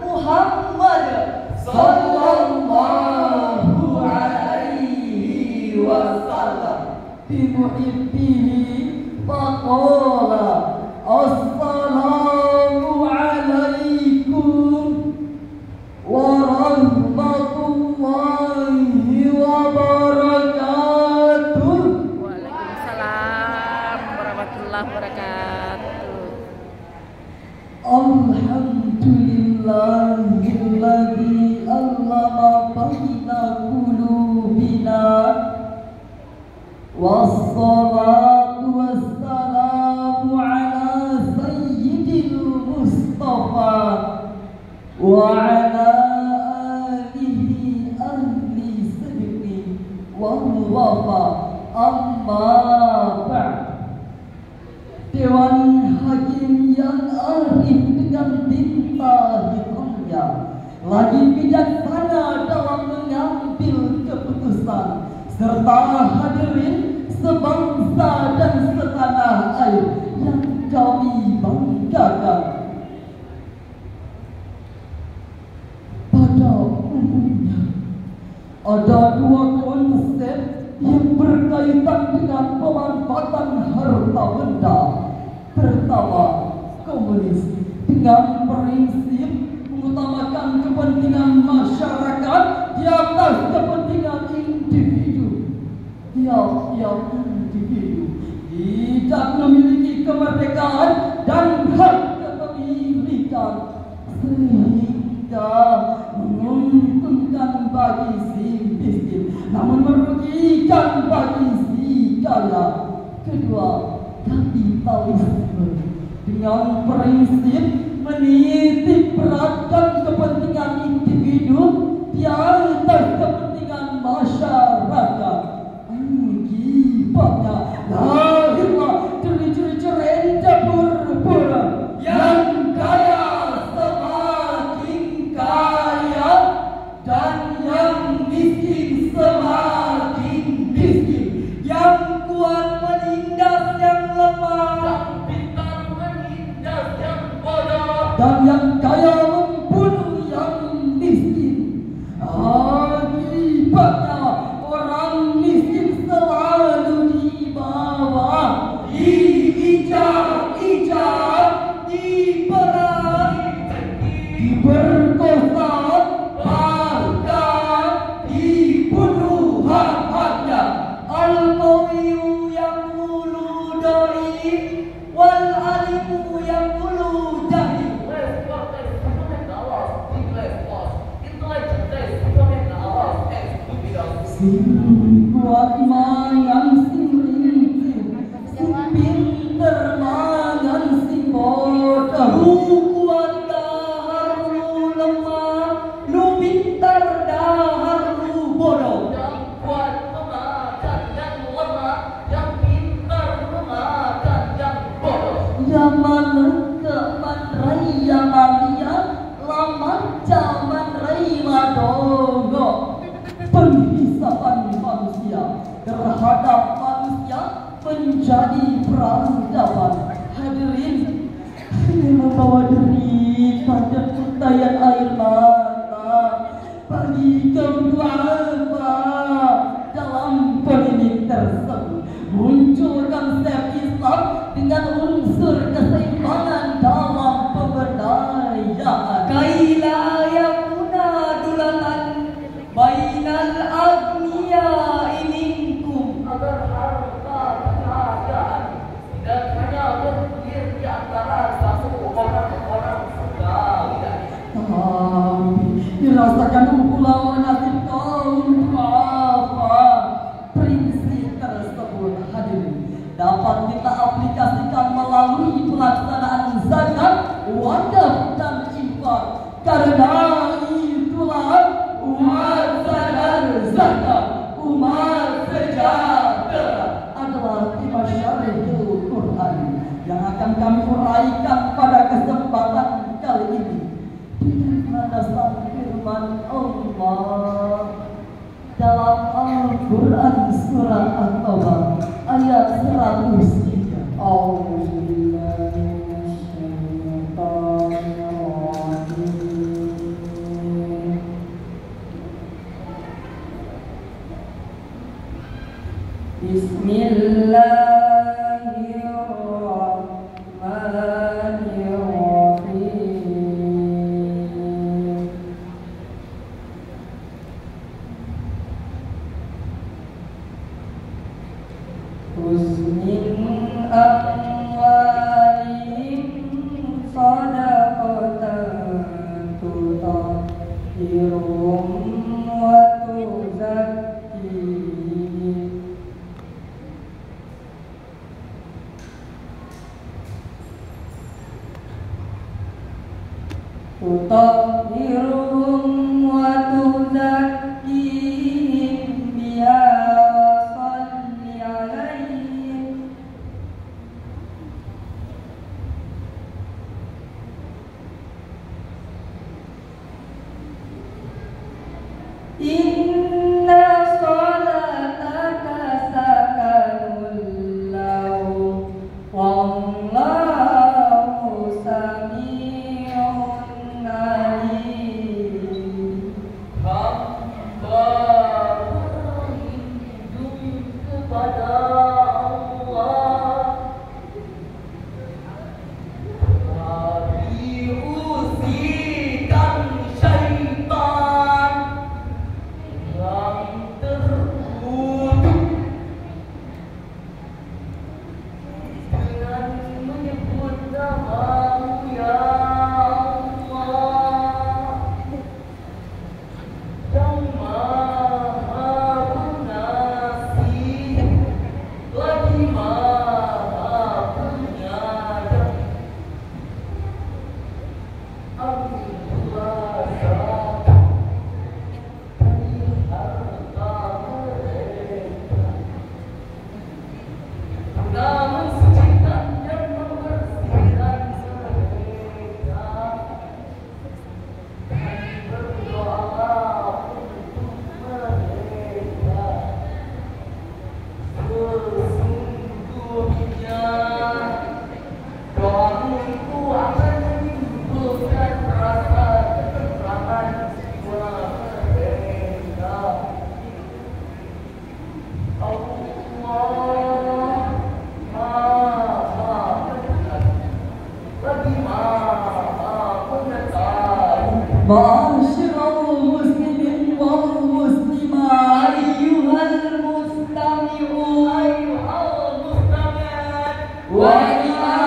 Muhammad sallallahu alaihi wasallam bi muhibbihi faqala assalamu alaikum warahmatullahi wabarakatuh. Waalaikumsalam warahmatullahi wabarakatuh. Alhamdulillahilladzi allama baina qulubina wassalatu wassalamu ala sayyidil mustafa wa ala alihi ahli sidqi wa wafa amma ba'd. Dewan Hakim yang arif dengan tinta hitamnya, lagi bijaksana dalam mengambil keputusan, serta hadirin sebangsa dan setanah air yang kami banggakan. Pada umumnya ada dua konsep yang berkaitan dengan pemanfaatan harta benda. Pertama, komunis dengan prinsip mengutamakan kepentingan masyarakat di atas kepentingan individu. Tiap-tiap individu tidak memiliki kemerdekaan dan hak kepemilikan, sehingga menguntungkan bagi si miskin namun merugikan bagi si kaya. Kedua, kapitalisme dengan prinsip menitik beratkan kepentingan individu di atas kepentingan masyarakat. Akibatnya lahirlah ciri-ciri pura-pura yang kaya semakin kaya dan yang miskin semakin miskin, yang kuat menindas yang lemah, yang pintar menindas yang bodoh, dan yang kaya membunuh yang miskin. Akibatnya orang miskin selalu di bawah, diinjak-injak, diperas, diperkosa, bahkan dibunuh hak-haknya. Al-Qawiyu yang mulu doi, wal alimu yang mulu jahil. Sing kuat mangan sing ringkih, sing pinter mangan sing bodoh. Lu kuat dahar lu lemah, lu pintar dahar lu bodoh. Yang kuat memakan yang lemah, yang pintar memakan yang bodoh. Zaman keman raya malia, lama zaman raya dogo. Penghisapan manusia terhadap manusia menjadi peradaban. Hadirin, ini membawa derita dan untayan air mata bagi kedua dalam polemik tersebut. Muncul konsep Islam dengan unsur keseimbangan dalam pemberdayaan. Kaila yakuna dulatan bainal agniya minkum, Agar harta dan keadaan dan hanya bergulir di antara satu orang-orang sekalian. dirasakan pula nasib kaum duafa. Prinsip tersebut hadirin dapat kita aplikasikan melalui pelaksanaan zakat, wakaf dan infak. Karena itulah umat sadar zakat, umat sejahtera adalah tema syarihul Quran yang akan kami uraikan pada kesempatan kali ini dengan dasar firman Allah dalam Al-Quran surah At-Taubah ayat 103. tutahhiruhum wa tuzakkihim biha wa salli alaihim. Inna salataka sakanun lahum wallahu sami'un alim. Hamba berlindung kepada Allah dari usikan syaitan yang terkutuk dengan menyebut nama-Mu ya Allah yang Maha Pengasih lagi Maha Penyayang. Ambillah zakat dari harta mereka guna mensucikan dan membersihkan mereka, dan berdoalah untuk mereka. Sesungguhnya doamu itu akan menimbulkan rasa ketentraman jiwa mereka. Allah Maha Mendengar lagi Maha Mengetahui. Ma'asyiral muslimin wal muslimat, ayyuhal mustami'un Ayyuhal mustami'un wa ila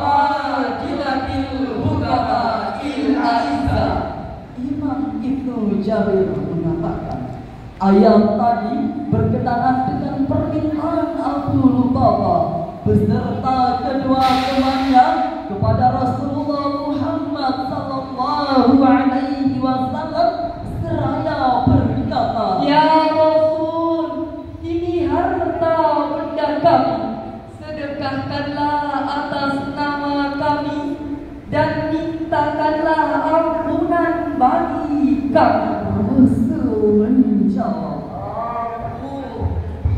majilatil hukama'il a'izzah. Imam Ibnu Jarir mengatakan, ayat tadi berkenaan dengan permintaan Abu Lubabah beserta kedua temannya kepada Rasulullah Muhammad sallallahu alaihi wasallam seraya berkata, "Ya Rasul, ini harta benda kami, sedekahkanlah atas nama kami dan mintakanlah ampunan bagi kami." Rasul menjawab, Aku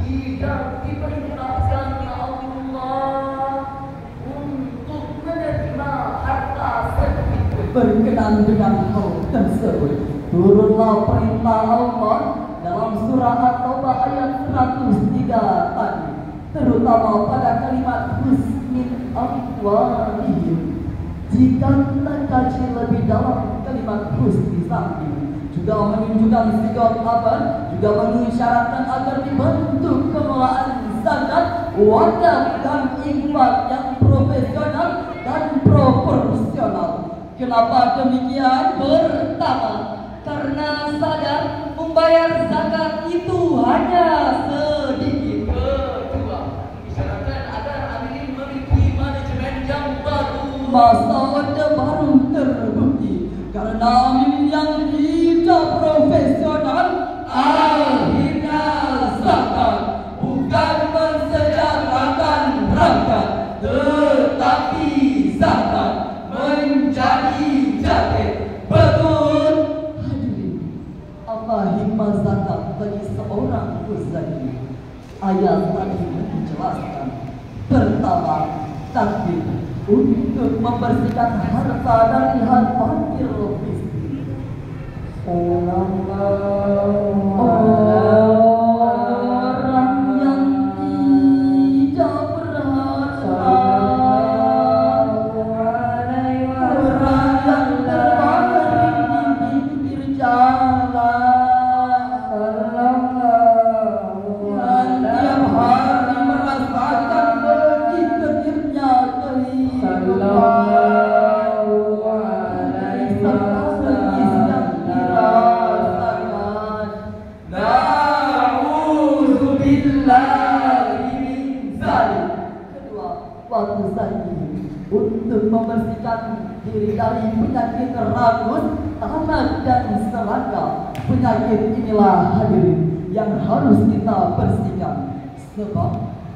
tidak diperintahkan ya Allah untuk menerima harta sedikit. berkenaan dengan hal tersebut, turunlah perintah Allah dalam surah At-Taubah ayat 103 tadi, terutama pada kalimat husnil aqwalihim. Jika kita kaji lebih dalam kalimat husni samping juga menunjukkan sikap apa, juga mengisyaratkan agar dibentuk pengelolaan zakat, wakaf dan infak yang profesional dan proporsional. Kenapa demikian? Pertama, karena sadar membayar zakat itu hanya sedikit. Kedua, disyaratkan agar amilin memiliki manajemen yang baru. Masa orde baru terbukti karena amilin yang tidak profesional akhirnya zakat bukan mensejahterakan rakyat, tetapi zakat menjadi jaket. Betul hadirin, apa hikmah zakat bagi seorang muzaki? Ayat tadi menjelaskan, pertama, takdir untuk membersihkan harta dari hal fakir miskin. Orang yang tidak berharta, orang yang terbaring di pinggir jalan, yang tiap hari merasakan begit-begitnya kehidupan. Nah, untuk membersihkan diri dari penyakit rakus, tanah dan serangga. Penyakit inilah hadirin yang harus kita bersihkan. Sebab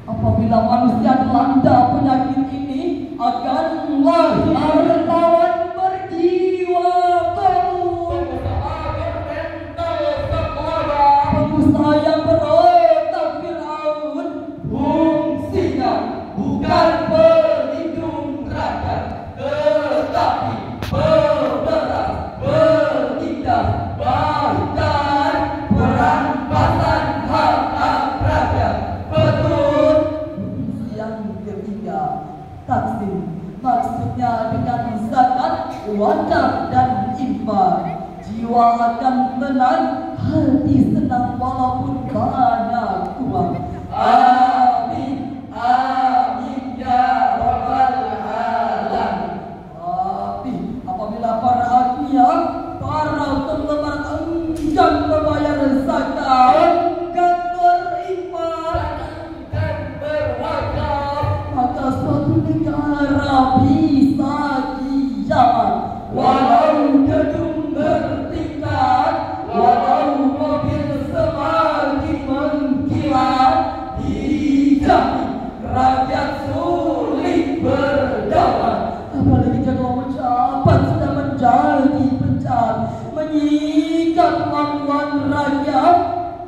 apabila manusia dilanda penyakit ini akan lahir hartawan berjiwa kaum, pengusaha yang berotak Fir'aun. Fungsinya bukan pelindung rakyat, tetapi pemberas, penindas, bahkan perampasan hak rakyat. Betul. Yang ketiga, taksim, maksudnya dengan zakat, wakaf dan infak. Jiwa akan tenang, hati senang walaupun banyak uang. Amin, amin ya rabbal alamin. Tapi apabila para agniya, para penggemar enggan membayar zakat, enggan berinfak, enggan berwakaf, maka suatu negara bisa kiamat. Walau gedung bertingkat, walau mobil semakin mengkilat, dijamin rakyat sulit berdaulat. Apalagi kalau pejabat sudah menjadi pejabat, menyikat uang rakyat,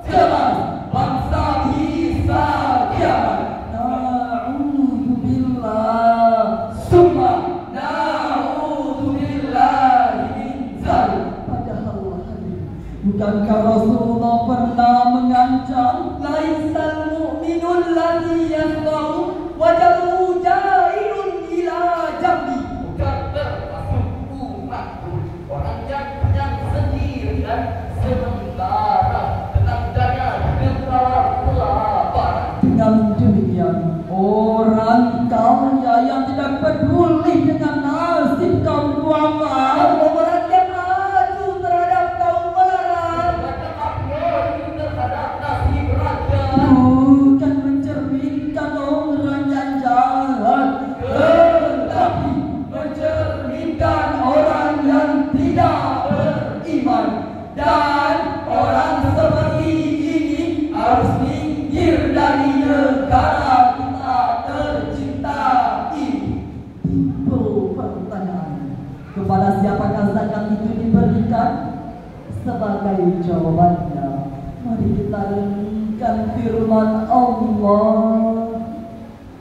jelas bangsa bisa kiamat. Na'udzubillah, summa na'udzubillah min dzalik. Padahal bukankah Rasulullah pernah mengancam, laisal mu'minul ladzi yasba'u wajhu ja'ilun ila jambi. Bukan termasuk umatku orang yang penyang sendirian sementara tetangganya tertawa kelaparan. Dengan demikian, orang kaya yang tidak peduli dengan nasib kaum duafa, memerankan maju terhadap kaum melarat, terhadap nasib rakyat, bukan mencerminkan orang yang jahat, tetapi mencerminkan orang yang tidak beriman. Dan orang seperti ini harus minggir dari negara kita tercinta ini. Timbul pertanyaan, kepada siapakah zakat itu diberikan? Sebagai jawabannya, mari kita renungkan firman Allah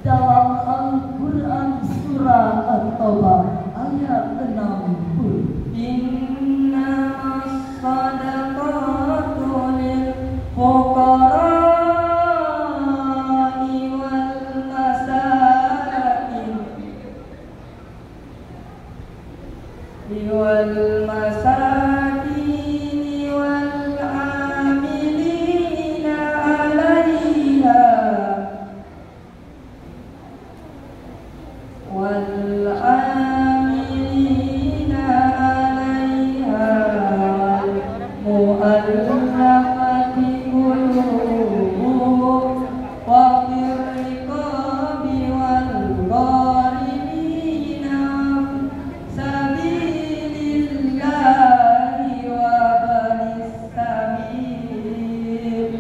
dalam Al-Quran surah At-Taubah ayat 60. Innamas sadaqatu lil fuqara'i wal masakin wal masakin wal amilina 'alaiha wal amilina 'alaiha mu'allafati qulubuhum wa fir riqabi wal gharimina sabilillahi wa banis sabil.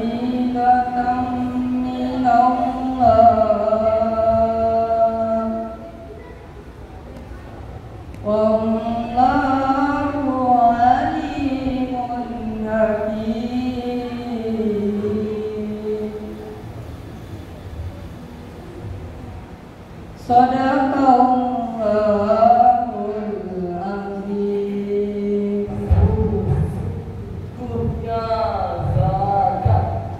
Faridatan minallah wallahu alimun hakim. Sadaqallahul azim. Kurnya zakat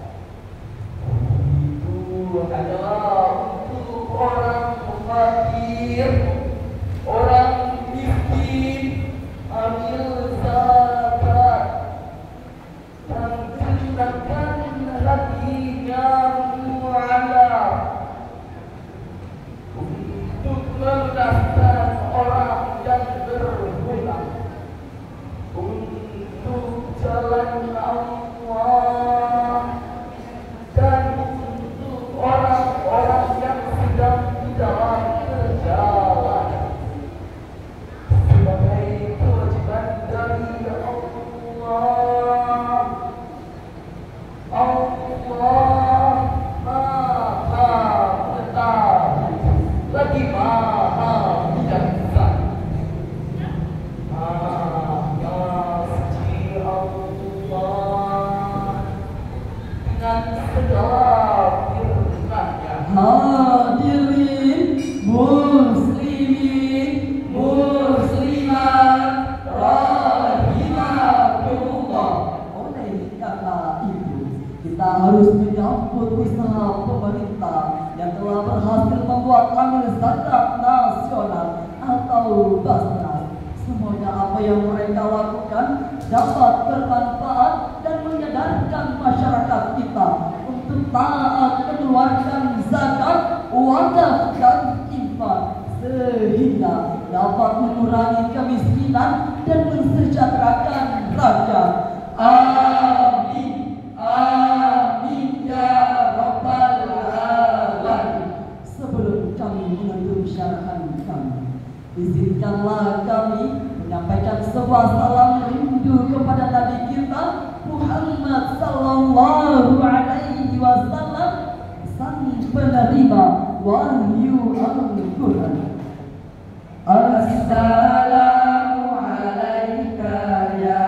jalan Allah dan untuk orang-orang yang sedang di dalam perjalanan sebagai kewajiban dari Allah. Allah Maha Mengetahui lagi Maha Bijaksana. Maha Suci Allah dengan segala firman-Nya. Hadirin muslimin muslimat rahimakumullah. Oleh karena itu kita harus menyambut usaha pemerintah yang telah berhasil membuat amil zakat nasional atau basnas. Semoga apa yang mereka lakukan dapat bermanfaat dan menyadarkan masyarakat kita untuk taat mengeluarkan zakat, wakaf dan infak sehingga dapat mengurangi kemiskinan dan mensejahterakan rakyat. Amin. Amin ya rabbal alamin. Sebelum kami menutup syarahan kami, izinkanlah kami menyampaikan sebuah salam rindu kepada Nabi kita Muhammad sallallahu alaihi wasallam, sang penerima wahyu Al-Quran. Assalamu alaika ya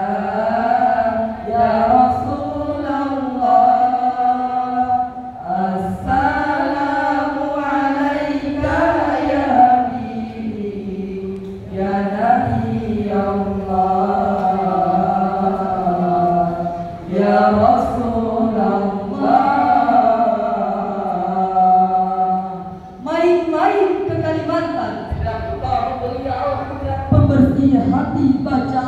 Rasulullah. Assalamu alaika ya Habibi ya Nabi Allah ya Rasulullah. Main-main ke Kalimantan, pembersih hati baca